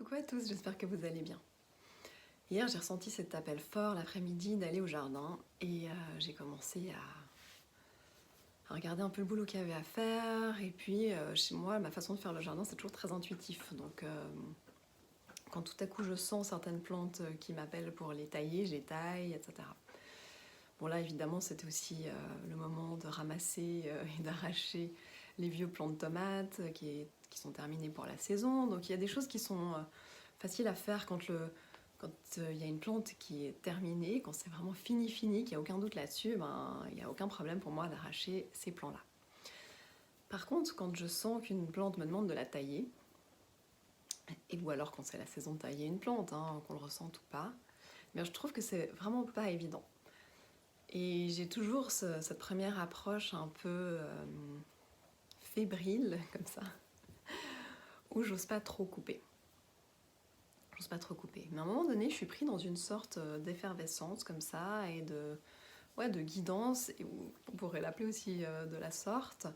Coucou à tous, j'espère que vous allez bien. Hier, j'ai ressenti cet appel fort l'après-midi d'aller au jardin et j'ai commencé à regarder un peu le boulot qu'il y avait à faire. Et puis, chez moi, ma façon de faire le jardin, c'est toujours très intuitif. Donc, quand tout à coup je sens certaines plantes qui m'appellent pour les tailler, je les taille, etc. Bon, là, évidemment, c'était aussi le moment de ramasser et d'arracher les vieux plants de tomates qui sont terminés pour la saison. Donc, il y a des choses qui sont faciles à faire quand il y a une plante qui est terminée, quand c'est vraiment fini, qu'il n'y a aucun doute là-dessus, ben, il n'y a aucun problème pour moi d'arracher ces plants-là. Par contre, quand je sens qu'une plante me demande de la tailler, ou alors quand c'est la saison de tailler une plante, hein, qu'on le ressente ou pas, mais je trouve que c'est vraiment pas évident. Et j'ai toujours cette première approche un peu fébrile, comme ça, où j'ose pas trop couper. Mais à un moment donné, je suis prise dans une sorte d'effervescence comme ça, et de guidance, on pourrait l'appeler aussi de la sorte,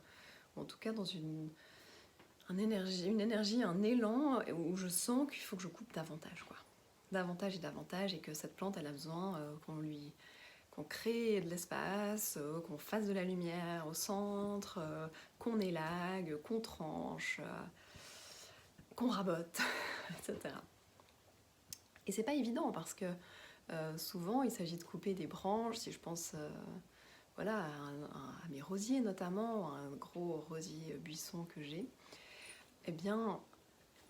ou en tout cas dans une énergie, un élan, où je sens qu'il faut que je coupe davantage, quoi. Davantage et davantage, et que cette plante, elle a besoin qu'on crée de l'espace, qu'on fasse de la lumière au centre, qu'on élague, qu'on tranche, qu'on rabote, etc. Et c'est pas évident parce que souvent il s'agit de couper des branches, si je pense voilà, à mes rosiers notamment, un gros rosier buisson que j'ai, eh bien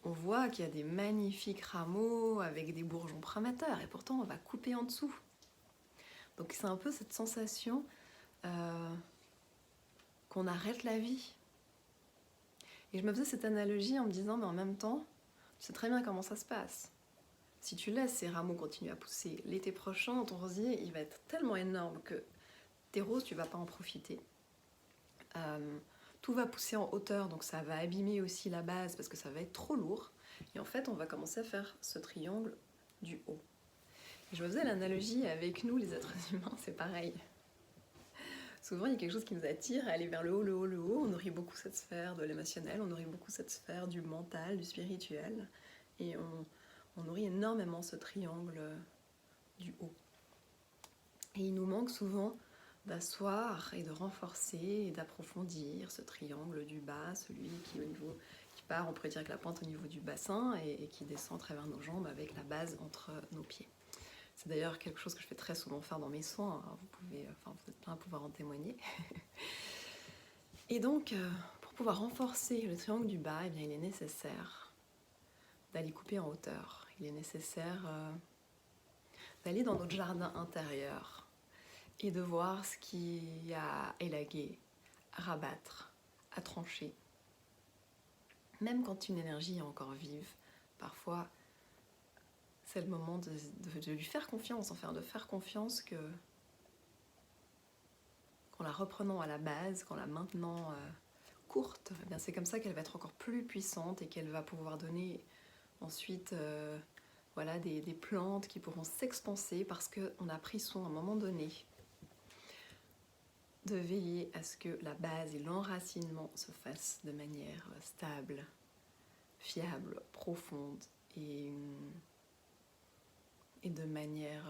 on voit qu'il y a des magnifiques rameaux avec des bourgeons prometteurs et pourtant on va couper en dessous. Donc c'est un peu cette sensation qu'on arrête la vie. Et je me faisais cette analogie en me disant, mais en même temps, tu sais très bien comment ça se passe. Si tu laisses ces rameaux continuer à pousser, l'été prochain, ton rosier, il va être tellement énorme que tes roses, tu vas pas en profiter. Tout va pousser en hauteur, donc ça va abîmer aussi la base parce que ça va être trop lourd. Et en fait, on va commencer à faire ce triangle du haut. Et je me faisais l'analogie avec nous, les êtres humains, c'est pareil. Souvent, il y a quelque chose qui nous attire à aller vers le haut, le haut, le haut. On nourrit beaucoup cette sphère de l'émotionnel, on nourrit beaucoup cette sphère du mental, du spirituel. Et on nourrit énormément ce triangle du haut. Et il nous manque souvent d'asseoir et de renforcer et d'approfondir ce triangle du bas, celui qui part, on pourrait dire, avec la pointe au niveau du bassin et qui descend à travers nos jambes avec la base entre nos pieds. C'est d'ailleurs quelque chose que je fais très souvent faire dans mes soins, vous êtes plein à pouvoir en témoigner. Et donc, pour pouvoir renforcer le triangle du bas, eh bien, il est nécessaire d'aller couper en hauteur. Il est nécessaire d'aller dans notre jardin intérieur et de voir ce qu'il y a à élaguer, à rabattre, à trancher. Même quand une énergie est encore vive, parfois c'est le moment de lui faire confiance, enfin de faire confiance qu'en la reprenant à la base, qu'en la maintenant courte, eh bien c'est comme ça qu'elle va être encore plus puissante et qu'elle va pouvoir donner ensuite voilà, des plantes qui pourront s'expanser parce qu'on a pris soin à un moment donné de veiller à ce que la base et l'enracinement se fassent de manière stable, fiable, profonde et de manière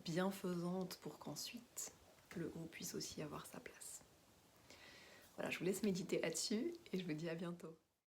bienfaisante pour qu'ensuite le haut puisse aussi avoir sa place. Voilà, je vous laisse méditer là-dessus et je vous dis à bientôt.